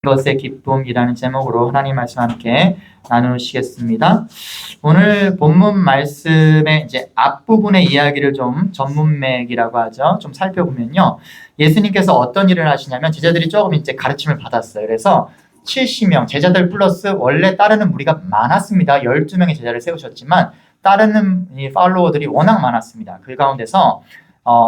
이것의 기쁨이라는 제목으로 하나님 말씀 함께 나누시겠습니다. 오늘 본문 말씀의 이제 앞부분의 이야기를 좀 전문맥이라고 하죠. 좀 살펴보면요. 예수님께서 어떤 일을 하시냐면 제자들이 조금 이제 가르침을 받았어요. 그래서 70명 제자들 플러스 원래 따르는 무리가 많았습니다. 12명의 제자를 세우셨지만 따르는 이 팔로워들이 워낙 많았습니다. 그 가운데서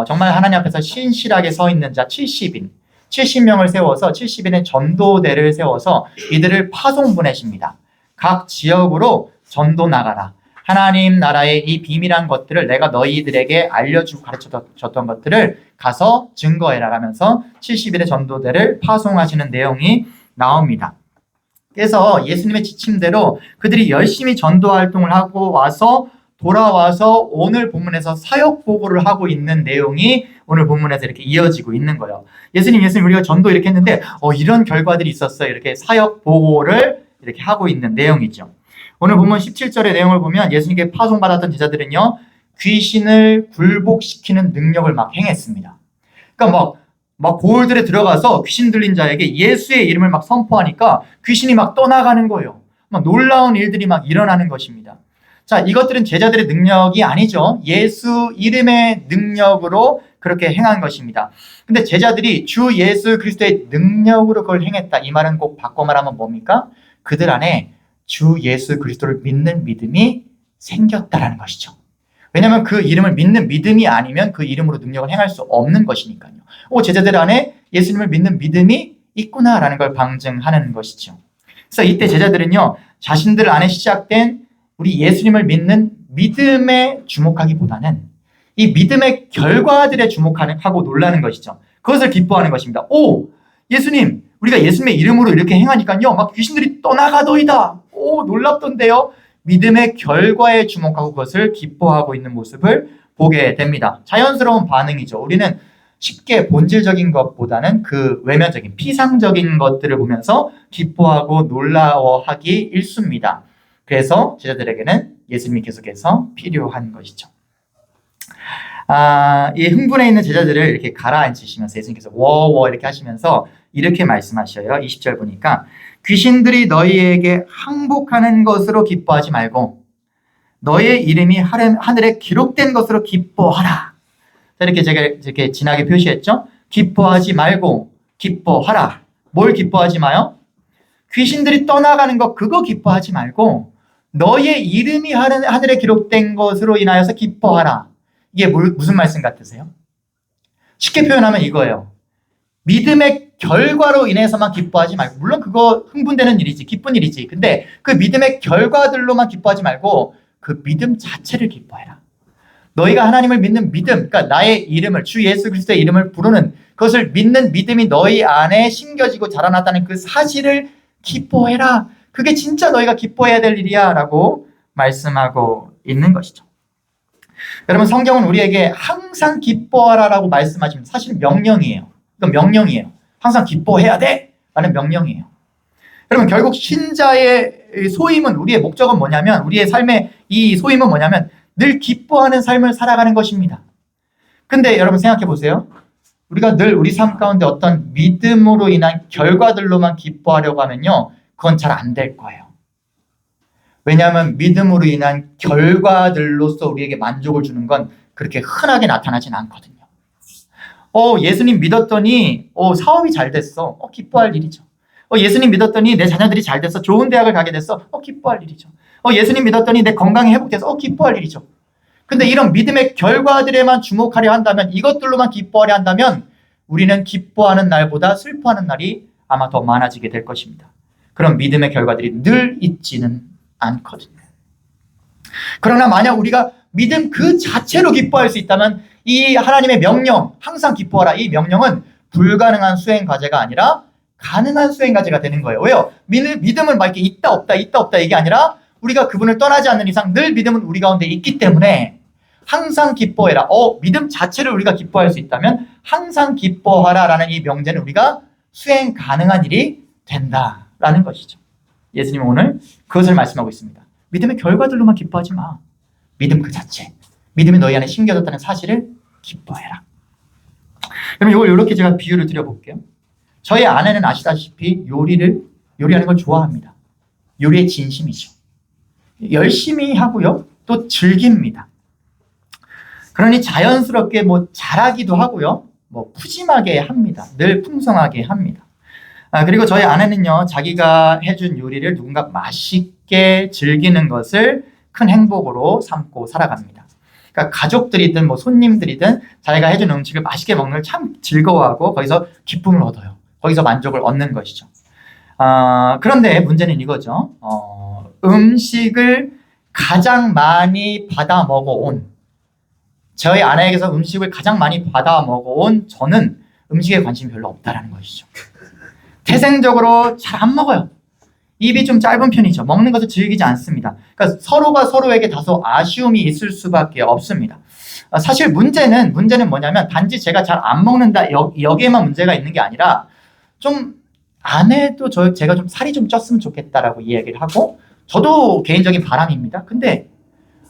정말 하나님 앞에서 신실하게 서 있는 자 70명을 세워서 70인의 전도대를 세워서 이들을 파송 보내십니다. 각 지역으로 전도 나가라. 하나님 나라의 이 비밀한 것들을 내가 너희들에게 알려주고 가르쳐줬던 것들을 가서 증거해라 하면서 70일의 전도대를 파송하시는 내용이 나옵니다. 그래서 예수님의 지침대로 그들이 열심히 전도 활동을 하고 와서 돌아와서 오늘 본문에서 사역 보고를 하고 있는 내용이 오늘 본문에서 이렇게 이어지고 있는 거예요. 예수님 우리가 전도 이렇게 했는데 이런 결과들이 있었어요. 이렇게 사역 보고를 이렇게 하고 있는 내용이죠. 오늘 본문 17절의 내용을 보면 예수님께 파송받았던 제자들은요. 귀신을 굴복시키는 능력을 막 행했습니다. 그러니까 막 고을들에 들어가서 귀신 들린 자에게 예수의 이름을 막 선포하니까 귀신이 막 떠나가는 거예요. 막 놀라운 일들이 막 일어나는 것입니다. 자, 이것들은 제자들의 능력이 아니죠. 예수 이름의 능력으로 그렇게 행한 것입니다. 근데 제자들이 주 예수 그리스도의 능력으로 그걸 행했다. 이 말은 꼭 바꿔 말하면 뭡니까? 그들 안에 주 예수 그리스도를 믿는 믿음이 생겼다라는 것이죠. 왜냐하면 그 이름을 믿는 믿음이 아니면 그 이름으로 능력을 행할 수 없는 것이니까요. 제자들 안에 예수님을 믿는 믿음이 있구나라는 걸 방증하는 것이죠. 그래서 이때 제자들은요. 자신들 안에 시작된 우리 예수님을 믿는 믿음에 주목하기보다는 이 믿음의 결과들에 주목하고 놀라는 것이죠. 그것을 기뻐하는 것입니다. 예수님, 우리가 예수님의 이름으로 이렇게 행하니까요. 막 귀신들이 떠나가더이다. 놀랍던데요. 믿음의 결과에 주목하고 그것을 기뻐하고 있는 모습을 보게 됩니다. 자연스러운 반응이죠. 우리는 쉽게 본질적인 것보다는 그 외면적인 피상적인 것들을 보면서 기뻐하고 놀라워하기 일쑤입니다. 그래서 제자들에게는 예수님이 계속해서 필요한 것이죠. 이 흥분해 있는 제자들을 이렇게 가라앉히시면서 예수님께서 워워 이렇게 하시면서 이렇게 말씀하셔요. 20절 보니까 귀신들이 너희에게 항복하는 것으로 기뻐하지 말고 너희의 이름이 하늘에 기록된 것으로 기뻐하라. 이렇게 제가 이렇게 진하게 표시했죠. 기뻐하지 말고 기뻐하라. 뭘 기뻐하지 마요? 귀신들이 떠나가는 것 그거 기뻐하지 말고 너희의 이름이 하늘에 기록된 것으로 인하여서 기뻐하라. 이게 무슨 말씀 같으세요? 쉽게 표현하면 이거예요. 믿음의 결과로 인해서만 기뻐하지 말고 물론 그거 흥분되는 일이지 기쁜 일이지 근데 그 믿음의 결과들로만 기뻐하지 말고 그 믿음 자체를 기뻐해라. 너희가 하나님을 믿는 믿음 그러니까 나의 이름을 주 예수 그리스도의 이름을 부르는 그것을 믿는 믿음이 너희 안에 심겨지고 자라났다는 그 사실을 기뻐해라. 그게 진짜 너희가 기뻐해야 될 일이야 라고 말씀하고 있는 것이죠. 여러분 성경은 우리에게 항상 기뻐하라 라고 말씀하시면 사실 명령이에요. 이건 명령이에요. 항상 기뻐해야 돼 라는 명령이에요. 여러분 결국 신자의 소임은 우리의 목적은 뭐냐면 우리의 삶의 이 소임은 뭐냐면 늘 기뻐하는 삶을 살아가는 것입니다. 근데 여러분 생각해 보세요. 우리가 늘 우리 삶 가운데 어떤 믿음으로 인한 결과들로만 기뻐하려고 하면요. 그건 잘 안 될 거예요. 왜냐하면 믿음으로 인한 결과들로서 우리에게 만족을 주는 건 그렇게 흔하게 나타나진 않거든요. 예수님 믿었더니 사업이 잘 됐어. 기뻐할 일이죠. 예수님 믿었더니 내 자녀들이 잘 됐어. 좋은 대학을 가게 됐어. 기뻐할 일이죠. 예수님 믿었더니 내 건강이 회복돼서 기뻐할 일이죠. 근데 이런 믿음의 결과들에만 주목하려 한다면 이것들로만 기뻐하려 한다면 우리는 기뻐하는 날보다 슬퍼하는 날이 아마 더 많아지게 될 것입니다. 그런 믿음의 결과들이 늘 있지는 않거든요. 그러나 만약 우리가 믿음 그 자체로 기뻐할 수 있다면 이 하나님의 명령 항상 기뻐하라 이 명령은 불가능한 수행 과제가 아니라 가능한 수행 과제가 되는 거예요. 왜요? 믿음은 막 이렇게 있다 없다 이게 아니라 우리가 그분을 떠나지 않는 이상 늘 믿음은 우리 가운데 있기 때문에 항상 기뻐해라. 믿음 자체를 우리가 기뻐할 수 있다면 항상 기뻐하라 라는 이 명제는 우리가 수행 가능한 일이 된다라는 것이죠. 예수님은 오늘 그것을 말씀하고 있습니다. 믿음의 결과들로만 기뻐하지 마. 믿음 그 자체. 믿음이 너희 안에 심겨졌다는 사실을 기뻐해라. 그럼 이걸 이렇게 제가 비유를 드려볼게요. 저희 아내는 아시다시피 요리하는 걸 좋아합니다. 요리의 진심이죠. 열심히 하고요. 또 즐깁니다. 그러니 자연스럽게 뭐 잘하기도 하고요. 뭐 푸짐하게 합니다. 늘 풍성하게 합니다. 그리고 저희 아내는요, 자기가 해준 요리를 누군가 맛있게 즐기는 것을 큰 행복으로 삼고 살아갑니다. 그러니까 가족들이든 뭐 손님들이든 자기가 해준 음식을 맛있게 먹는 걸 참 즐거워하고 거기서 기쁨을 얻어요. 거기서 만족을 얻는 것이죠. 그런데 문제는 이거죠. 음식을 가장 많이 받아 먹어온, 저희 아내에게서 음식을 가장 많이 받아 먹어온 저는 음식에 관심이 별로 없다라는 것이죠. 태생적으로 잘 안 먹어요. 입이 좀 짧은 편이죠. 먹는 것을 즐기지 않습니다. 그러니까 서로가 서로에게 다소 아쉬움이 있을 수밖에 없습니다. 사실 문제는 뭐냐면 단지 제가 잘 안 먹는다 여기에만 문제가 있는 게 아니라 좀 아내도 제가 좀 살이 좀 쪘으면 좋겠다라고 이야기를 하고 저도 개인적인 바람입니다. 근데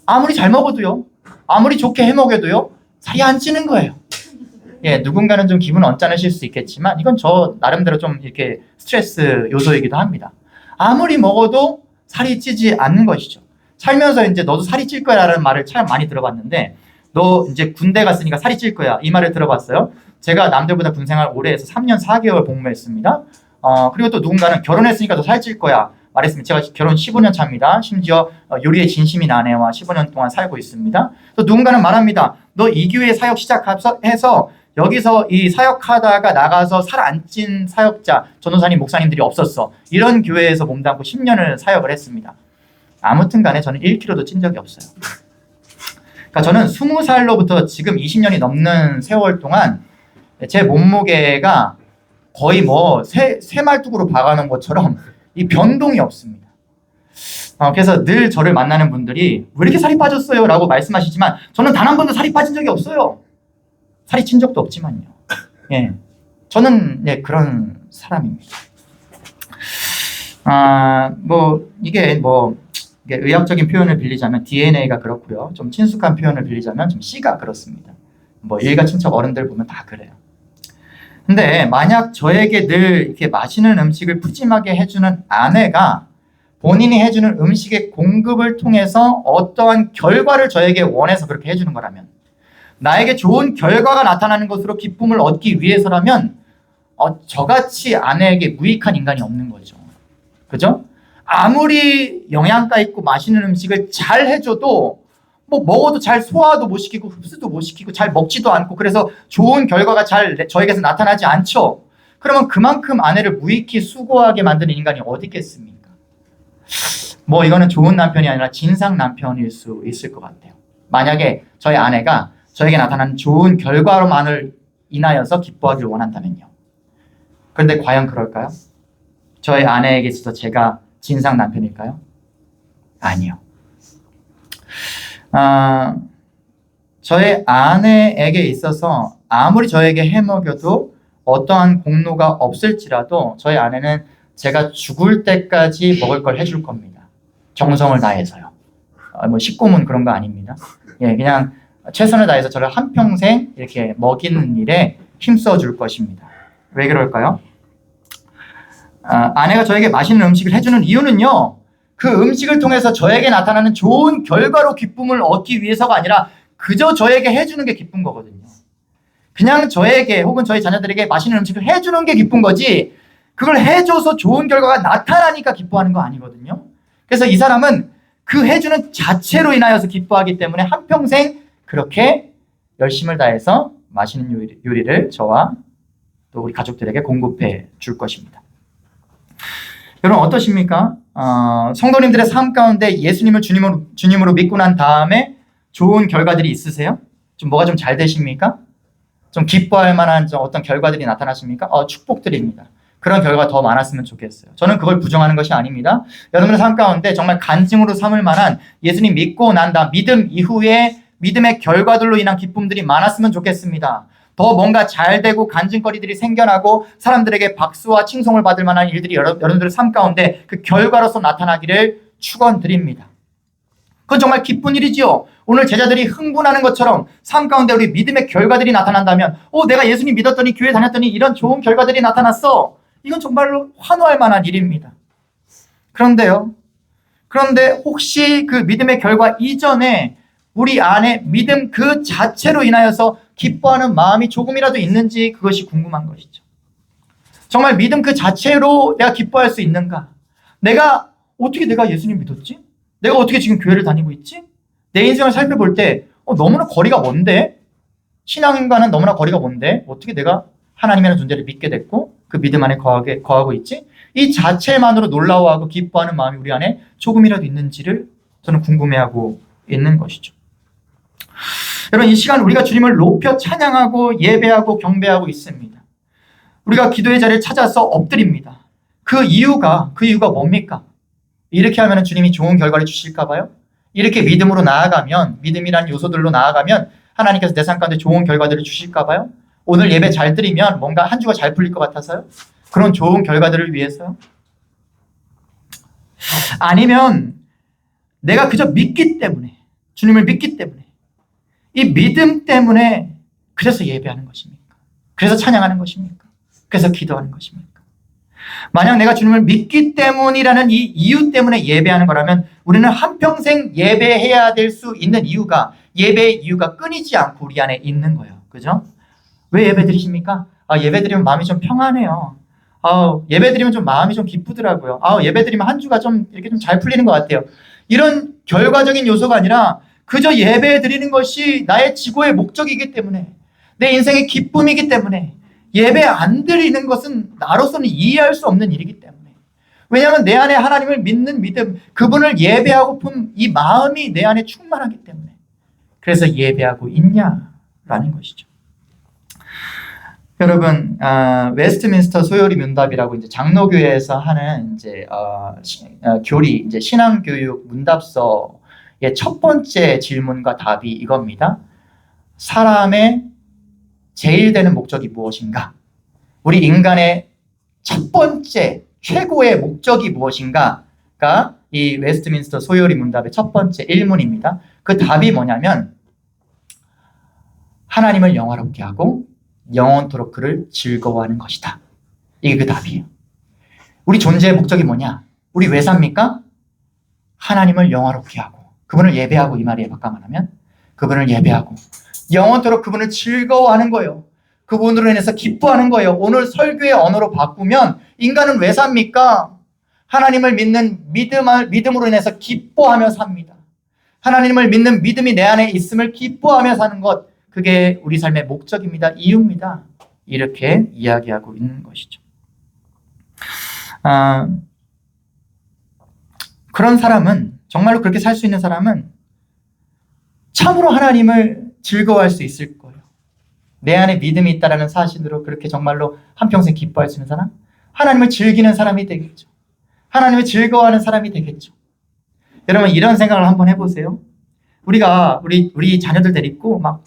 아무리 잘 먹어도요, 아무리 좋게 해 먹여도요, 살이 안 찌는 거예요. 예, 누군가는 좀 기분 언짢으실 수 있겠지만 이건 저 나름대로 좀 이렇게 스트레스 요소이기도 합니다. 아무리 먹어도 살이 찌지 않는 것이죠. 살면서 이제 너도 살이 찔 거야 라는 말을 참 많이 들어봤는데, 너 이제 군대 갔으니까 살이 찔 거야 이 말을 들어봤어요. 제가 남들보다 군생활 오래 해서 3년 4개월 복무했습니다. 그리고 또 누군가는 결혼했으니까 너 살이 찔 거야 말했습니다. 제가 결혼 15년 차입니다. 심지어 요리에 진심인 아내와 15년 동안 살고 있습니다. 또 누군가는 말합니다. 너 이 교회 사역 시작해서 여기서 이 사역하다가 나가서 살 안 찐 사역자, 전도사님, 목사님들이 없었어. 이런 교회에서 몸담고 10년을 사역을 했습니다. 아무튼 간에 저는 1kg도 찐 적이 없어요. 그러니까 저는 20살로부터 지금 20년이 넘는 세월 동안 제 몸무게가 거의 뭐 새말뚝으로 박아놓은 것처럼 이 변동이 없습니다. 그래서 늘 저를 만나는 분들이 왜 이렇게 살이 빠졌어요? 라고 말씀하시지만 저는 단 한 번도 살이 빠진 적이 없어요. 살이 찐 적도 없지만요. 예, 저는 그런 사람입니다. 이게 의학적인 표현을 빌리자면 DNA가 그렇고요. 좀 친숙한 표현을 빌리자면 좀 C가 그렇습니다. 뭐 일가 친척 어른들 보면 다 그래요. 근데 만약 저에게 늘 이렇게 맛있는 음식을 푸짐하게 해주는 아내가 본인이 해주는 음식의 공급을 통해서 어떠한 결과를 저에게 원해서 그렇게 해주는 거라면, 나에게 좋은 결과가 나타나는 것으로 기쁨을 얻기 위해서라면 저같이 아내에게 무익한 인간이 없는 거죠. 그죠? 아무리 영양가 있고 맛있는 음식을 잘 해줘도 뭐 먹어도 잘 소화도 못 시키고 흡수도 못 시키고 잘 먹지도 않고 그래서 좋은 결과가 잘 저에게서 나타나지 않죠. 그러면 그만큼 아내를 무익히 수고하게 만드는 인간이 어디 있겠습니까? 뭐 이거는 좋은 남편이 아니라 진상 남편일 수 있을 것 같아요. 만약에 저희 아내가 저에게 나타나는 좋은 결과로만을 인하여서 기뻐하기를 원한다면요. 그런데 과연 그럴까요? 저희 아내에게 있어서 제가 진상 남편일까요? 아니요. 저의 아내에게 있어서 아무리 저에게 해먹여도 어떠한 공로가 없을지라도 저희 아내는 제가 죽을 때까지 먹을 걸 해줄 겁니다. 정성을 다해서요. 뭐 식고문 그런 거 아닙니다. 예, 그냥 최선을 다해서 저를 한평생 이렇게 먹이는 일에 힘써 줄 것입니다. 왜 그럴까요? 아내가 저에게 맛있는 음식을 해주는 이유는요, 그 음식을 통해서 저에게 나타나는 좋은 결과로 기쁨을 얻기 위해서가 아니라 그저 저에게 해주는 게 기쁜 거거든요. 그냥 저에게 혹은 저희 자녀들에게 맛있는 음식을 해주는 게 기쁜 거지, 그걸 해줘서 좋은 결과가 나타나니까 기뻐하는 거 아니거든요. 그래서 이 사람은 그 해주는 자체로 인하여서 기뻐하기 때문에 한평생 그렇게 열심을 다해서 맛있는 요리를 저와 또 우리 가족들에게 공급해 줄 것입니다. 여러분 어떠십니까? 성도님들의 삶 가운데 예수님을 주님으로 믿고 난 다음에 좋은 결과들이 있으세요? 좀 뭐가 좀 잘 되십니까? 좀 기뻐할 만한 어떤 결과들이 나타나십니까? 축복드립니다. 그런 결과가 더 많았으면 좋겠어요. 저는 그걸 부정하는 것이 아닙니다. 여러분의 삶 가운데 정말 간증으로 삼을 만한 예수님 믿고 난 다음 믿음 이후에 믿음의 결과들로 인한 기쁨들이 많았으면 좋겠습니다. 더 뭔가 잘 되고 간증거리들이 생겨나고 사람들에게 박수와 칭송을 받을 만한 일들이 여러분들의 삶 가운데 그 결과로서 나타나기를 축원드립니다. 그건 정말 기쁜 일이지요. 오늘 제자들이 흥분하는 것처럼 삶 가운데 우리 믿음의 결과들이 나타난다면, 내가 예수님 믿었더니 교회 다녔더니 이런 좋은 결과들이 나타났어. 이건 정말로 환호할 만한 일입니다. 그런데 혹시 그 믿음의 결과 이전에 우리 안에 믿음 그 자체로 인하여서 기뻐하는 마음이 조금이라도 있는지 그것이 궁금한 것이죠. 정말 믿음 그 자체로 내가 기뻐할 수 있는가? 어떻게 내가 예수님 믿었지? 내가 어떻게 지금 교회를 다니고 있지? 내 인생을 살펴볼 때 너무나 거리가 먼데? 신앙과는 너무나 거리가 먼데? 어떻게 내가 하나님이라는 존재를 믿게 됐고 그 믿음 안에 거하고 있지? 이 자체만으로 놀라워하고 기뻐하는 마음이 우리 안에 조금이라도 있는지를 저는 궁금해하고 있는 것이죠. 여러분, 이 시간 우리가 주님을 높여 찬양하고 예배하고 경배하고 있습니다. 우리가 기도의 자리를 찾아서 엎드립니다. 그 이유가 뭡니까? 이렇게 하면 주님이 좋은 결과를 주실까 봐요? 이렇게 믿음으로 나아가면, 믿음이라는 요소들로 나아가면 하나님께서 내 삶 가운데 좋은 결과들을 주실까 봐요? 오늘 예배 잘 드리면 뭔가 한 주가 잘 풀릴 것 같아서요? 그런 좋은 결과들을 위해서요? 아니면 내가 그저 믿기 때문에, 주님을 믿기 때문에, 이 믿음 때문에 그래서 예배하는 것입니까? 그래서 찬양하는 것입니까? 그래서 기도하는 것입니까? 만약 내가 주님을 믿기 때문이라는 이 이유 때문에 예배하는 거라면 우리는 한평생 예배해야 될 수 있는 이유가, 예배의 이유가 끊이지 않고 우리 안에 있는 거예요. 그죠? 왜 예배 드리십니까? 예배 드리면 마음이 좀 평안해요. 예배 드리면 좀 마음이 좀 기쁘더라고요. 예배 드리면 한 주가 좀 이렇게 좀 잘 풀리는 것 같아요. 이런 결과적인 요소가 아니라 그저 예배 드리는 것이 나의 지고의 목적이기 때문에, 내 인생의 기쁨이기 때문에 예배 안 드리는 것은 나로서는 이해할 수 없는 일이기 때문에, 왜냐하면 내 안에 하나님을 믿는 믿음, 그분을 예배하고픈 이 마음이 내 안에 충만하기 때문에 그래서 예배하고 있냐라는 것이죠. 여러분, 웨스트민스터 소요리 문답이라고 이제 장로교회에서 하는 이제 교리, 이제 신앙교육 문답서의 첫 번째 질문과 답이 이겁니다. 사람의 제일 되는 목적이 무엇인가? 우리 인간의 첫 번째 최고의 목적이 무엇인가가 이 웨스트민스터 소요리 문답의 첫 번째 1문입니다. 그 답이 뭐냐면 하나님을 영화롭게 하고 영원토록 그를 즐거워하는 것이다. 이게 그 답이에요. 우리 존재의 목적이 뭐냐? 우리 왜 삽니까? 하나님을 영화롭게 하고 그분을 예배하고, 이 말에 바꿔말하면 그분을 예배하고 영원토록 그분을 즐거워하는 거예요. 그분으로 인해서 기뻐하는 거예요. 오늘 설교의 언어로 바꾸면 인간은 왜 삽니까? 하나님을 믿는 믿음으로 인해서 기뻐하며 삽니다. 하나님을 믿는 믿음이 내 안에 있음을 기뻐하며 사는 것, 그게 우리 삶의 목적입니다. 이유입니다. 이렇게 이야기하고 있는 것이죠. 그런 사람은, 정말로 그렇게 살 수 있는 사람은 참으로 하나님을 즐거워할 수 있을 거예요. 내 안에 믿음이 있다는 사실으로 그렇게 정말로 한평생 기뻐할 수 있는 사람, 하나님을 즐기는 사람이 되겠죠. 하나님을 즐거워하는 사람이 되겠죠. 여러분, 이런 생각을 한번 해보세요. 우리가 우리 자녀들 데리고 막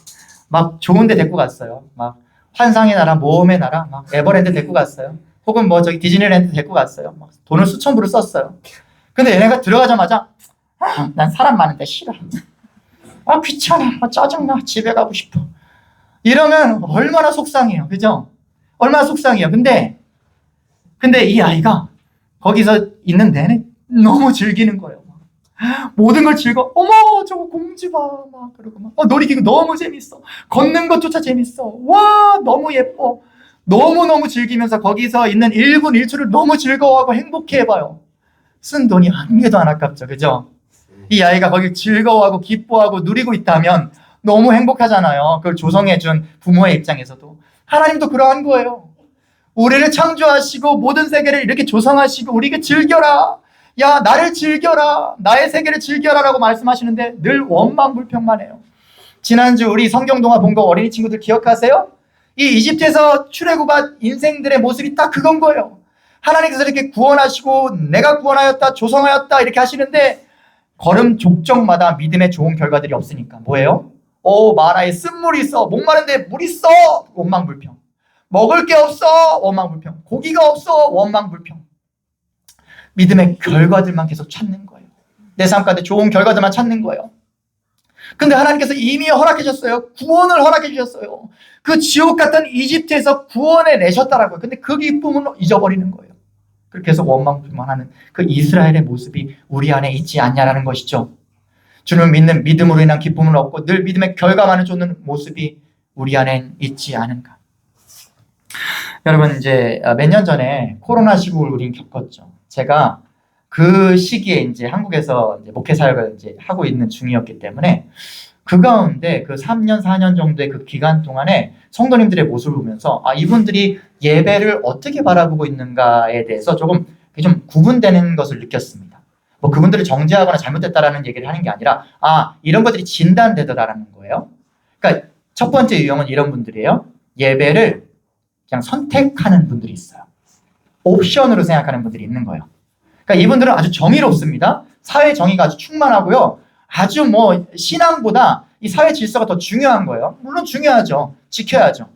좋은 데 데리고 갔어요. 막 환상의 나라, 모험의 나라, 막 에버랜드 데리고 갔어요. 혹은 저기 디즈니랜드 데리고 갔어요. 막 돈을 수천 불을 썼어요. 근데 얘네가 들어가자마자 난 사람 많은데 싫어. 귀찮아. 짜증나. 집에 가고 싶어. 이러면 얼마나 속상해요. 그죠? 얼마나 속상해요. 근데 이 아이가 거기서 있는 내내 너무 즐기는 거예요. 모든 걸 어머, 저거 공주 봐. 막 그러고 놀이기구 너무 재밌어. 걷는 것조차 재밌어. 와, 너무 예뻐. 너무너무 즐기면서 거기서 있는 1분 1초를 너무 즐거워하고 행복해 해봐요. 쓴 돈이 한 개도 안 아깝죠. 그죠? 이 아이가 거길 즐거워하고 기뻐하고 누리고 있다면 너무 행복하잖아요. 그걸 조성해준 부모의 입장에서도. 하나님도 그러한 거예요. 우리를 창조하시고 모든 세계를 이렇게 조성하시고 우리에게 즐겨라. 야, 나를 즐겨라. 나의 세계를 즐겨라 라고 말씀하시는데 늘 원망불평만 해요. 지난주 우리 성경동화 본 거 어린이 친구들 기억하세요? 이 이집트에서 출애굽한 인생들의 모습이 딱 그건 거예요. 하나님께서 이렇게 구원하시고 내가 구원하였다, 조성하였다 이렇게 하시는데 걸음 족적마다 믿음의 좋은 결과들이 없으니까 뭐예요? 마라에 쓴물이 있어. 목마른데 물 있어. 원망불평. 먹을 게 없어. 원망불평. 고기가 없어. 원망불평. 믿음의 결과들만 계속 찾는 거예요. 내 삶 가운데 좋은 결과들만 찾는 거예요. 근데 하나님께서 이미 허락해 주셨어요. 구원을 허락해 주셨어요. 그 지옥 같은 이집트에서 구원해 내셨다라고요. 근데 그 기쁨은 잊어버리는 거예요. 그렇게 해서 원망불만하는 그 이스라엘의 모습이 우리 안에 있지 않냐라는 것이죠. 주를 믿는 믿음으로 인한 기쁨을 얻고 늘 믿음의 결과만을 쫓는 모습이 우리 안엔 있지 않은가. 여러분, 이제 몇 년 전에 코로나 시국을 우린 겪었죠. 제가 그 시기에 이제 한국에서 이제 목회 사역을 이제 하고 있는 중이었기 때문에 그 가운데 그 3년, 4년 정도의 그 기간 동안에 성도님들의 모습을 보면서 이분들이 예배를 어떻게 바라보고 있는가에 대해서 조금 구분되는 것을 느꼈습니다. 뭐 그분들을 정죄하거나 잘못됐다라는 얘기를 하는 게 아니라 이런 것들이 진단되더라라는 거예요. 그러니까 첫 번째 유형은 이런 분들이에요. 예배를 그냥 선택하는 분들이 있어요. 옵션으로 생각하는 분들이 있는 거예요. 그러니까 이분들은 아주 정의롭습니다. 사회 정의가 아주 충만하고요. 아주 뭐 신앙보다 이 사회 질서가 더 중요한 거예요. 물론 중요하죠. 지켜야죠.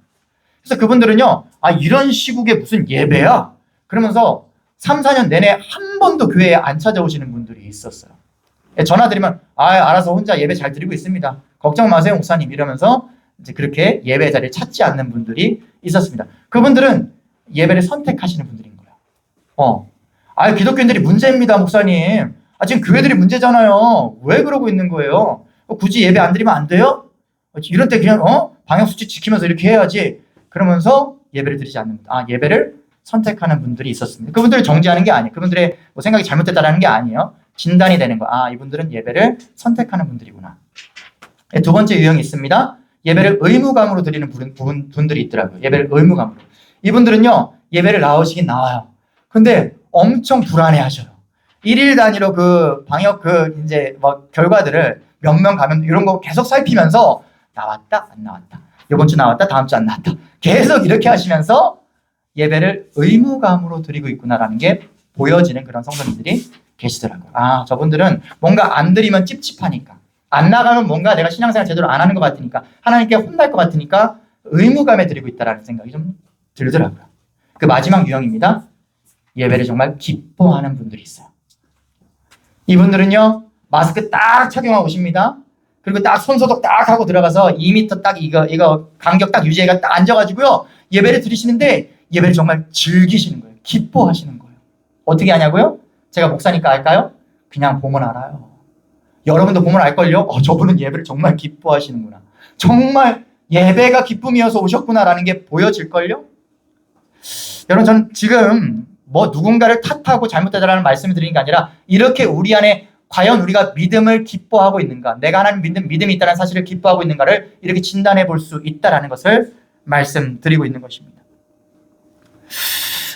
그래서 그분들은요, 이런 시국에 무슨 예배야? 그러면서 3, 4년 내내 한 번도 교회에 안 찾아오시는 분들이 있었어요. 전화 드리면 알아서 혼자 예배 잘 드리고 있습니다. 걱정 마세요, 목사님. 이러면서 이제 그렇게 예배 자리를 찾지 않는 분들이 있었습니다. 그분들은 예배를 선택하시는 분들인 거예요. 기독교인들이 문제입니다, 목사님. 지금 교회들이 문제잖아요. 왜 그러고 있는 거예요? 굳이 예배 안 드리면 안 돼요? 이런 때 그냥 방역수칙 지키면서 이렇게 해야지. 그러면서 예배를 드리지 않는 분들. 예배를 선택하는 분들이 있었습니다. 그분들을 정죄하는 게 아니에요. 그분들의 뭐 생각이 잘못됐다는 게 아니에요. 진단이 되는 거. 이분들은 예배를 선택하는 분들이구나. 두 번째 유형이 있습니다. 예배를 의무감으로 드리는 분들이 있더라고요. 예배를 의무감으로. 이분들은요, 예배를 나오시긴 나와요. 근데 엄청 불안해 하셔요. 1일 단위로 그 방역 이제 뭐 결과들을 몇 명 가면 이런 거 계속 살피면서 나왔다, 안 나왔다. 이번 주 나왔다, 다음 주 안 나왔다. 계속 이렇게 하시면서 예배를 의무감으로 드리고 있구나라는 게 보여지는 그런 성도님들이 계시더라고요. 저분들은 뭔가 안 드리면 찝찝하니까. 안 나가면 뭔가 내가 신앙생활 제대로 안 하는 것 같으니까. 하나님께 혼날 것 같으니까 의무감에 드리고 있다는 생각이 좀 들더라고요. 그 마지막 유형입니다. 예배를 정말 기뻐하는 분들이 있어요. 이분들은요, 마스크 딱 착용하고 오십니다. 그리고 딱 손소독 딱 하고 들어가서 2m 딱 이거 간격 딱 유지해가 딱 앉아가지고요, 예배를 드리시는데 예배를 정말 즐기시는 거예요. 기뻐하시는 거예요. 어떻게 하냐고요? 제가 목사니까 알까요? 그냥 보면 알아요. 여러분도 보면 알걸요? 저분은 예배를 정말 기뻐하시는구나. 정말 예배가 기쁨이어서 오셨구나라는 게 보여질걸요? 여러분, 저는 지금 뭐 누군가를 탓하고 잘못되다라는 말씀을 드리는 게 아니라 이렇게 우리 안에 과연 우리가 믿음을 기뻐하고 있는가, 내가 하나님 믿음이 있다는 사실을 기뻐하고 있는가를 이렇게 진단해 볼 수 있다는 것을 말씀드리고 있는 것입니다.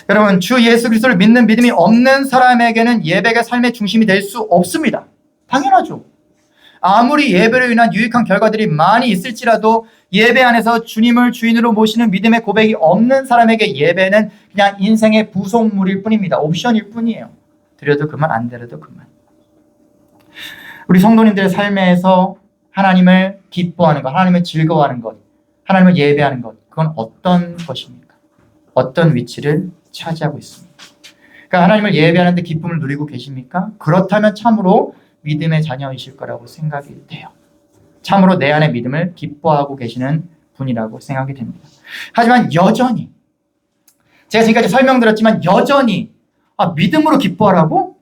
여러분, 주 예수 그리스도를 믿는 믿음이 없는 사람에게는 예배가 삶의 중심이 될 수 없습니다. 당연하죠. 아무리 예배로 인한 유익한 결과들이 많이 있을지라도 예배 안에서 주님을 주인으로 모시는 믿음의 고백이 없는 사람에게 예배는 그냥 인생의 부속물일 뿐입니다. 옵션일 뿐이에요. 드려도 그만, 안 드려도 그만. 우리 성도님들의 삶에서 하나님을 기뻐하는 것, 하나님을 즐거워하는 것, 하나님을 예배하는 것, 그건 어떤 것입니까? 어떤 위치를 차지하고 있습니까? 그러니까 하나님을 예배하는 데 기쁨을 누리고 계십니까? 그렇다면 참으로 믿음의 자녀이실 거라고 생각이 돼요. 참으로 내 안의 믿음을 기뻐하고 계시는 분이라고 생각이 됩니다. 하지만 여전히 제가 지금까지 설명드렸지만 여전히 믿음으로 기뻐하라고?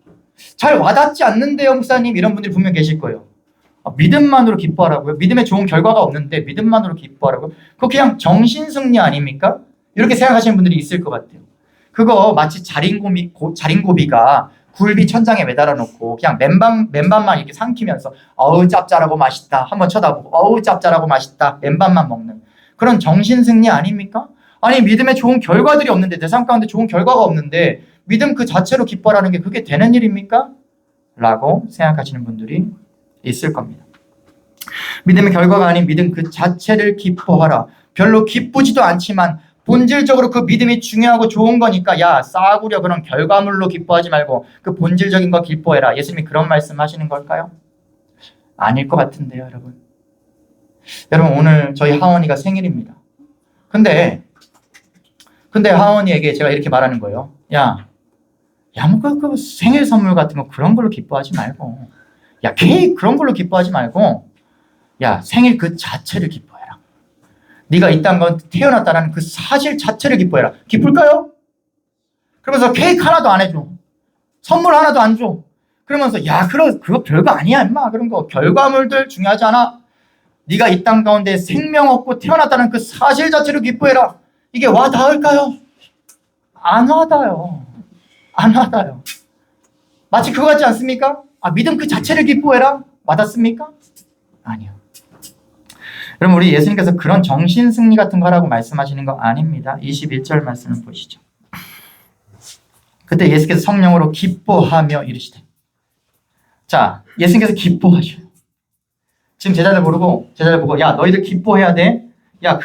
잘 와닿지 않는데요, 목사님. 이런 분들이 분명 계실 거예요. 믿음만으로 기뻐하라고요? 믿음에 좋은 결과가 없는데 믿음만으로 기뻐하라고요? 그거 그냥 정신승리 아닙니까? 이렇게 생각하시는 분들이 있을 것 같아요. 그거 마치 자린고비가 굴비 천장에 매달아 놓고 그냥 맨밥만 이렇게 삼키면서 짭짤하고 맛있다 한번 쳐다보고 짭짤하고 맛있다 맨밥만 먹는 그런 정신승리 아닙니까? 아니, 믿음에 좋은 결과들이 없는데, 내 삶 가운데 좋은 결과가 없는데 믿음 그 자체로 기뻐하라는 게 그게 되는 일입니까? 라고 생각하시는 분들이 있을 겁니다. 믿음의 결과가 아닌 믿음 그 자체를 기뻐하라. 별로 기쁘지도 않지만 본질적으로 그 믿음이 중요하고 좋은 거니까 싸구려 그런 결과물로 기뻐하지 말고 그 본질적인 거 기뻐해라. 예수님이 그런 말씀 하시는 걸까요? 아닐 것 같은데요, 여러분. 여러분, 오늘 저희 하원이가 생일입니다. 근데 하원이에게 제가 이렇게 말하는 거예요. 뭐 그 생일 선물 같은 거 그런 걸로 기뻐하지 말고 야, 케이크 그런 걸로 기뻐하지 말고 야, 생일 그 자체를 기뻐해라. 네가 이 땅 가운데 태어났다는 그 사실 자체를 기뻐해라. 기쁠까요? 그러면서 케이크 하나도 안 해줘. 선물 하나도 안 줘. 그러면서 야, 그거 별거 아니야 임마. 그런 거 결과물들 중요하지 않아. 네가 이 땅 가운데 생명 얻고 태어났다는 그 사실 자체를 기뻐해라. 이게 와 닿을까요? 안 와닿아요. 안 와닿아요. 마치 그거 같지 않습니까? 아, 믿음 그 자체를 기뻐해라. 와닿습니까? 아니요. 여러분, 우리 예수님께서 그런 정신승리 같은 거 하라고 말씀하시는 거 아닙니다. 21절 말씀을 보시죠. 그때 예수께서 성령으로 기뻐하며 이르시되. 자, 예수님께서 기뻐하셔요. 지금 제자들 보고 야, 너희들 기뻐해야 돼. 야,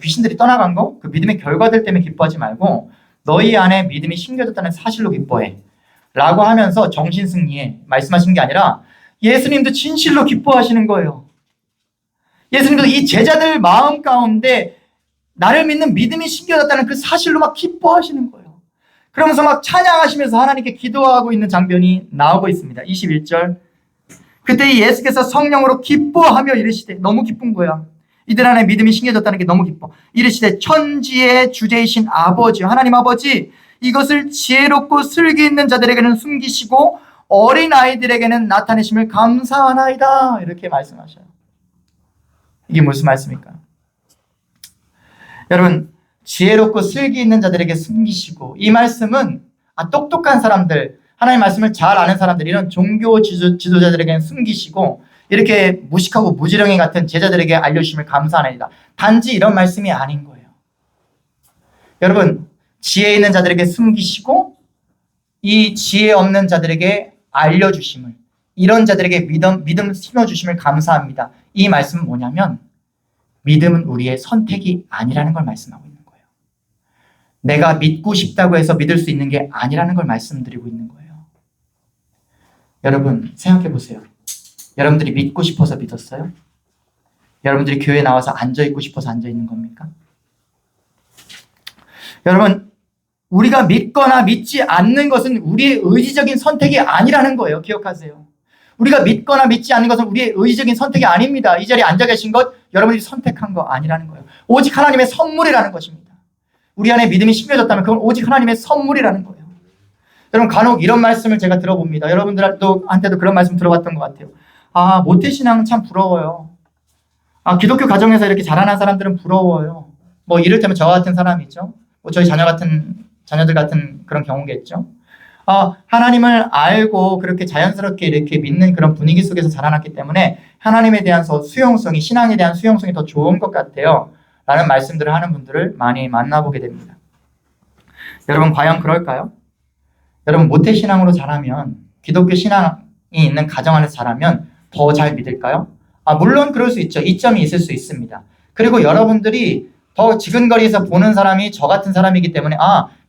귀신들이 떠나간 거, 그 믿음의 결과들 때문에 기뻐하지 말고 너희 안에 믿음이 심겨졌다는 사실로 기뻐해. 라고 하면서 정신승리에 말씀하시는 게 아니라 예수님도 진실로 기뻐하시는 거예요. 예수님도 이 제자들 마음 가운데 나를 믿는 믿음이 심겨졌다는 그 사실로 막 기뻐하시는 거예요. 그러면서 막 찬양하시면서 하나님께 기도하고 있는 장면이 나오고 있습니다. 21절. 그때 예수께서 성령으로 기뻐하며 이르시되, 너무 기쁜 거야. 이들 안에 믿음이 심겨졌다는 게 너무 기뻐. 이르시되 천지의 주제이신 아버지, 하나님 아버지, 이것을 지혜롭고 슬기 있는 자들에게는 숨기시고 어린 아이들에게는 나타내심을 감사하나이다. 이렇게 말씀하셔요. 이게 무슨 말씀입니까? 여러분, 지혜롭고 슬기 있는 자들에게 숨기시고, 이 말씀은 똑똑한 사람들, 하나님 말씀을 잘 아는 사람들, 이런 종교 지도자들에게는 숨기시고 이렇게 무식하고 무지렁이 같은 제자들에게 알려주심을 감사하나이다. 단지 이런 말씀이 아닌 거예요. 여러분, 지혜 있는 자들에게 숨기시고 이 지혜 없는 자들에게 알려주심을, 이런 자들에게 믿음을 심어주심을 감사합니다. 이 말씀은 뭐냐면 믿음은 우리의 선택이 아니라는 걸 말씀하고 있는 거예요. 내가 믿고 싶다고 해서 믿을 수 있는 게 아니라는 걸 말씀드리고 있는 거예요. 여러분, 생각해 보세요. 여러분들이 믿고 싶어서 믿었어요? 여러분들이 교회에 나와서 앉아있고 싶어서 앉아있는 겁니까? 여러분, 우리가 믿거나 믿지 않는 것은 우리의 의지적인 선택이 아니라는 거예요. 기억하세요. 우리가 믿거나 믿지 않는 것은 우리의 의지적인 선택이 아닙니다. 이 자리에 앉아 계신 것 여러분들이 선택한 거 아니라는 거예요. 오직 하나님의 선물이라는 것입니다. 우리 안에 믿음이 심겨졌다면 그건 오직 하나님의 선물이라는 거예요. 여러분, 간혹 이런 말씀을 제가 들어봅니다. 여러분들한테도 그런 말씀 들어봤던 것 같아요. 아, 모태신앙은 참 부러워요. 아, 기독교 가정에서 이렇게 자라난 사람들은 부러워요. 뭐 이를테면 저 같은 사람이죠. 뭐 저희 자녀들 같은 그런 경우겠죠. 하나님을 알고 그렇게 자연스럽게 이렇게 믿는 그런 분위기 속에서 자라났기 때문에 하나님에 대한 수용성이, 신앙에 대한 수용성이 더 좋은 것 같아요. 라는 말씀들을 하는 분들을 많이 만나보게 됩니다. 여러분, 과연 그럴까요? 여러분, 모태신앙으로 자라면, 기독교 신앙이 있는 가정 안에서 자라면 더 잘 믿을까요? 물론 그럴 수 있죠. 이점이 있을 수 있습니다. 그리고 여러분들이 더 지근거리에서 보는 사람이 저 같은 사람이기 때문에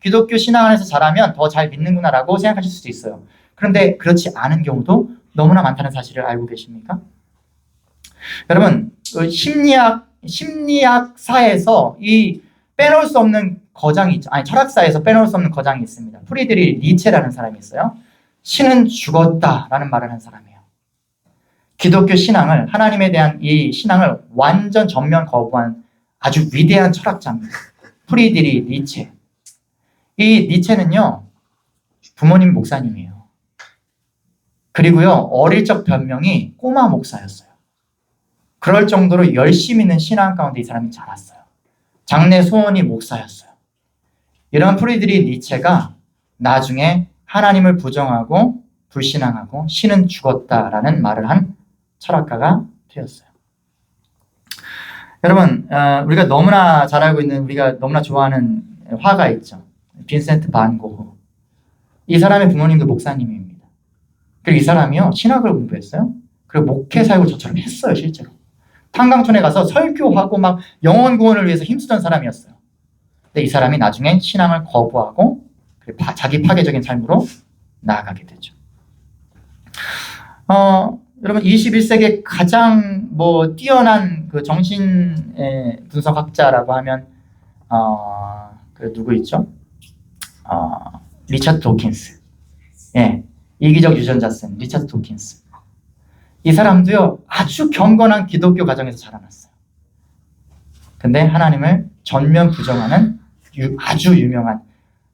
기독교 신앙 안에서 자라면 더 잘 믿는구나라고 생각하실 수도 있어요. 그런데 그렇지 않은 경우도 너무나 많다는 사실을 알고 계십니까? 여러분, 심리학사에서 이 빼놓을 수 없는 거장이 있죠. 철학사에서 빼놓을 수 없는 거장이 있습니다. 프리드리히 니체라는 사람이 있어요. 신은 죽었다라는 말을 한 사람이에요. 기독교 신앙을, 하나님에 대한 이 신앙을 완전 전면 거부한 아주 위대한 철학자입니다. 프리드리히 니체. 이 니체는요, 부모님 목사님이에요. 그리고요, 어릴 적 별명이 꼬마 목사였어요. 그럴 정도로 열심히 있는 신앙 가운데 이 사람이 자랐어요. 장래 소원이 목사였어요. 이런 프리드리히 니체가 나중에 하나님을 부정하고 불신앙하고 신은 죽었다라는 말을 한 철학가가 되었어요. 여러분, 우리가 너무나 잘 알고 있는, 우리가 너무나 좋아하는 화가 있죠. 빈센트 반 고흐. 이 사람의 부모님도 목사님입니다. 그리고 이 사람이요, 신학을 공부했어요. 그리고 목회 사역을 저처럼 했어요, 실제로. 탄광촌에 가서 설교하고 막 영혼 구원을 위해서 힘쓰던 사람이었어요. 근데 이 사람이 나중에 신앙을 거부하고 자기 파괴적인 삶으로 나아가게 되죠. 여러분, 21세기에 가장 뛰어난 그 정신 분석학자라고 하면 누구 있죠? 리차드 도킨스. 예, 이기적 유전자쌤 리차드 도킨스. 이 사람도요, 아주 경건한 기독교 가정에서 자라났어요. 근데 하나님을 전면 부정하는 아주 유명한,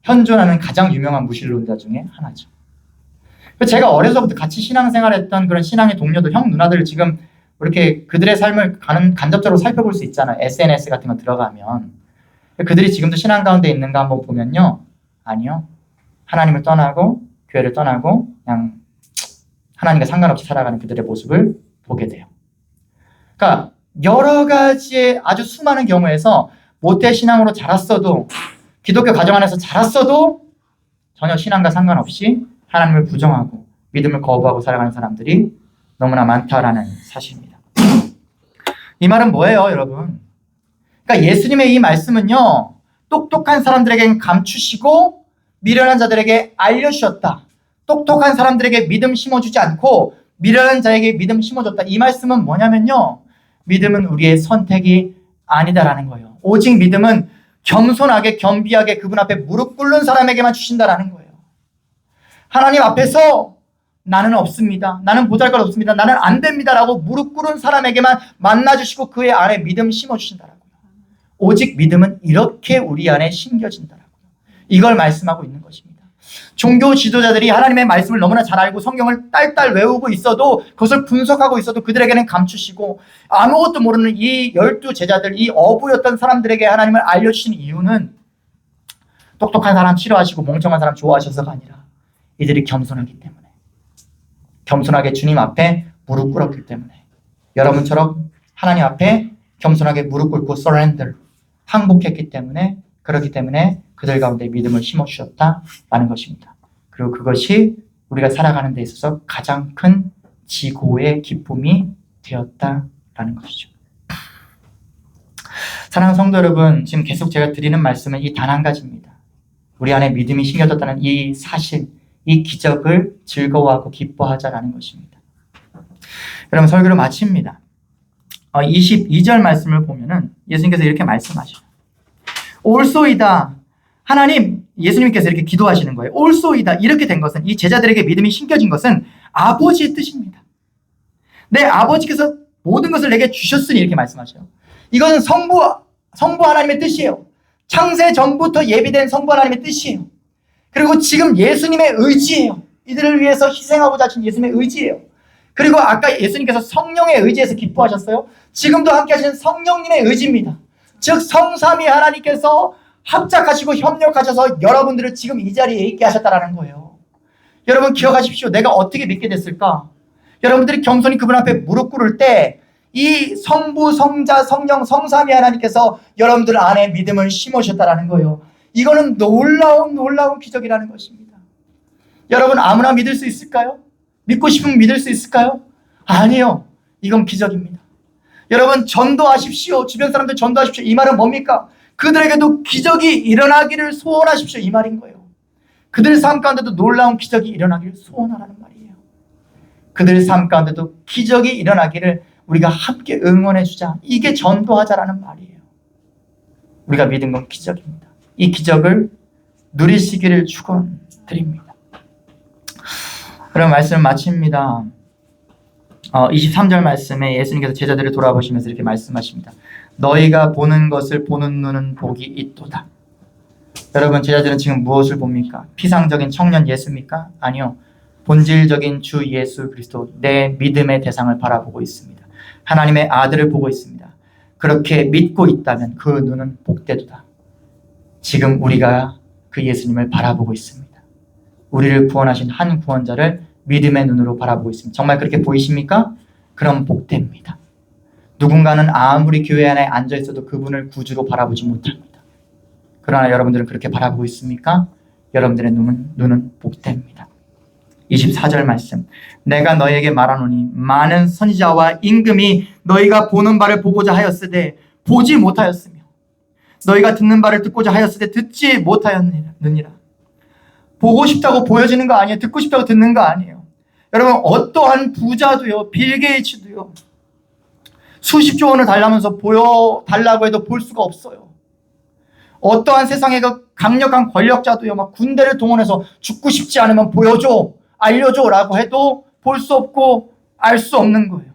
현존하는 가장 유명한 무신론자 중에 하나죠. 제가 어려서부터 같이 신앙생활했던 그런 신앙의 동료들, 형, 누나들 지금 이렇게 그들의 삶을 간접적으로 살펴볼 수 있잖아요. SNS 같은 거 들어가면. 그들이 지금도 신앙 가운데 있는가 한번 보면요. 아니요. 하나님을 떠나고 교회를 떠나고 그냥 하나님과 상관없이 살아가는 그들의 모습을 보게 돼요. 그러니까 여러 가지의 아주 수많은 경우에서 모태신앙으로 자랐어도, 기독교 가정 안에서 자랐어도 전혀 신앙과 상관없이 하나님을 부정하고 믿음을 거부하고 살아가는 사람들이 너무나 많다라는 사실입니다. 이 말은 뭐예요, 여러분? 그러니까 예수님의 이 말씀은요, 똑똑한 사람들에겐 감추시고 미련한 자들에게 알려주셨다. 똑똑한 사람들에게 믿음 심어주지 않고 미련한 자에게 믿음 심어줬다. 이 말씀은 뭐냐면요, 믿음은 우리의 선택이 아니다라는 거예요. 오직 믿음은 겸손하게 겸비하게 그분 앞에 무릎 꿇는 사람에게만 주신다라는 거예요. 하나님 앞에서 나는 없습니다. 나는 보잘것 없습니다. 나는 안 됩니다라고 무릎 꿇은 사람에게만 만나주시고 그의 안에 믿음 심어주신다라고요. 오직 믿음은 이렇게 우리 안에 심겨진다라고요. 이걸 말씀하고 있는 것입니다. 종교 지도자들이 하나님의 말씀을 너무나 잘 알고 성경을 딸딸 외우고 있어도, 그것을 분석하고 있어도 그들에게는 감추시고 아무것도 모르는 이 12 제자들, 이 어부였던 사람들에게 하나님을 알려주신 이유는 똑똑한 사람 싫어하시고 멍청한 사람 좋아하셔서가 아니라 이들이 겸손하기 때문에, 겸손하게 주님 앞에 무릎 꿇었기 때문에, 여러분처럼 하나님 앞에 겸손하게 무릎 꿇고 surrender, 항복했기 때문에, 그렇기 때문에 그들 가운데 믿음을 심어주셨다라는 것입니다. 그리고 그것이 우리가 살아가는 데 있어서 가장 큰 지고의 기쁨이 되었다라는 것이죠. 사랑하는 성도 여러분, 지금 계속 제가 드리는 말씀은 이 단 한 가지입니다. 우리 안에 믿음이 심겨졌다는 이 사실, 이 기적을 즐거워하고 기뻐하자라는 것입니다. 여러분, 설교를 마칩니다. 22절 말씀을 보면은 예수님께서 이렇게 말씀하셔요. 올소이다. 하나님, 예수님께서 이렇게 기도하시는 거예요. 올소이다. 이렇게 된 것은, 이 제자들에게 믿음이 심겨진 것은 아버지의 뜻입니다. 내 아버지께서 모든 것을 내게 주셨으니, 이렇게 말씀하셔요. 이것은 성부 하나님의 뜻이에요. 창세 전부터 예비된 성부 하나님의 뜻이에요. 그리고 지금 예수님의 의지예요. 이들을 위해서 희생하고자 하신 예수님의 의지예요. 그리고 아까 예수님께서 성령의 의지에서 기뻐하셨어요. 지금도 함께 하시는 성령님의 의지입니다. 즉 성삼위 하나님께서 합작하시고 협력하셔서 여러분들을 지금 이 자리에 있게 하셨다라는 거예요. 여러분 기억하십시오. 내가 어떻게 믿게 됐을까? 여러분들이 겸손히 그분 앞에 무릎 꿇을 때 이 성부, 성자, 성령, 성삼위 하나님께서 여러분들 안에 믿음을 심으셨다라는 거예요. 이거는 놀라운 기적이라는 것입니다. 여러분 아무나 믿을 수 있을까요? 믿고 싶으면 믿을 수 있을까요? 아니요. 이건 기적입니다. 여러분 전도하십시오. 주변 사람들 전도하십시오. 이 말은 뭡니까? 그들에게도 기적이 일어나기를 소원하십시오. 이 말인 거예요. 그들 삶 가운데도 놀라운 기적이 일어나기를 소원하라는 말이에요. 그들 삶 가운데도 기적이 일어나기를 우리가 함께 응원해 주자. 이게 전도하자라는 말이에요. 우리가 믿은 건 기적입니다. 이 기적을 누리시기를 축원드립니다. 그럼 말씀을 마칩니다. 23절 말씀에 예수님께서 제자들을 돌아보시면서 이렇게 말씀하십니다. 너희가 보는 것을 보는 눈은 복이 있도다. 여러분 제자들은 지금 무엇을 봅니까? 피상적인 청년 예수입니까? 아니요. 본질적인 주 예수 그리스도, 내 믿음의 대상을 바라보고 있습니다. 하나님의 아들을 보고 있습니다. 그렇게 믿고 있다면 그 눈은 복되도다. 지금 우리가 그 예수님을 바라보고 있습니다. 우리를 구원하신 한 구원자를 믿음의 눈으로 바라보고 있습니다. 정말 그렇게 보이십니까? 그럼 복됩니다. 누군가는 아무리 교회 안에 앉아있어도 그분을 구주로 바라보지 못합니다. 그러나 여러분들은 그렇게 바라보고 있습니까? 여러분들의 눈은 복됩니다. 24절 말씀. 내가 너희에게 말하노니 많은 선지자와 임금이 너희가 보는 바를 보고자 하였으되 보지 못하였으며 너희가 듣는 바를 듣고자 하였으되 듣지 못하였느니라. 보고 싶다고 보여지는 거 아니에요. 듣고 싶다고 듣는 거 아니에요. 여러분 어떠한 부자도요, 빌 게이츠도요, 수십조 원을 달라면서 보여달라고 해도 볼 수가 없어요. 어떠한 세상의 그 강력한 권력자도요, 막 군대를 동원해서 죽고 싶지 않으면 보여줘, 알려줘 라고 해도 볼 수 없고 알 수 없는 거예요.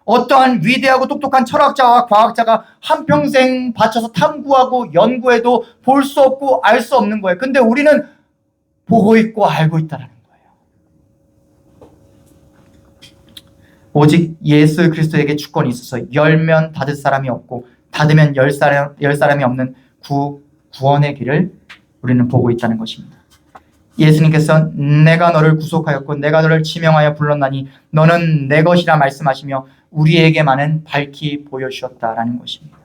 어떠한 위대하고 똑똑한 철학자와 과학자가 한평생 바쳐서 탐구하고 연구해도 볼 수 없고 알 수 없는 거예요. 근데 우리는 보고 있고 알고 있다는 거예요. 오직 예수 그리스도에게 주권이 있어서 열면 닫을 사람이 없고 닫으면 열 사람이 없는 구원의 길을 우리는 보고 있다는 것입니다. 예수님께서 내가 너를 구속하였고 내가 너를 지명하여 불렀나니 너는 내 것이라 말씀하시며 우리에게만은 밝히 보여주셨다라는 것입니다.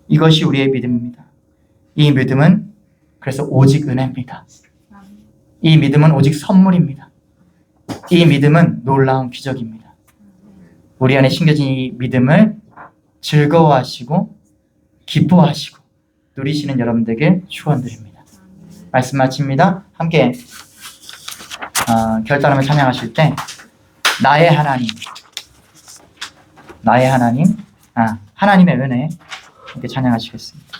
이것이 우리의 믿음입니다. 이 믿음은 그래서 오직 은혜입니다. 이 믿음은 오직 선물입니다. 이 믿음은 놀라운 기적입니다. 우리 안에 심겨진 이 믿음을 즐거워하시고 기뻐하시고 누리시는 여러분들에게 축원드립니다. 말씀 마칩니다. 함께 결단하며 찬양하실 때 나의 하나님, 나의 하나님, 하나님의 은혜 이렇게 찬양하시겠습니다.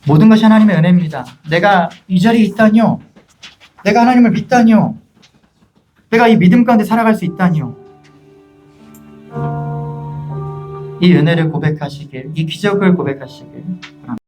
모든 것이 하나님의 은혜입니다. 내가 이 자리에 있다니요, 내가 하나님을 믿다니요, 내가 이 믿음 가운데 살아갈 수 있다니요, 이 은혜를 고백하시길, 이 기적을 고백하시길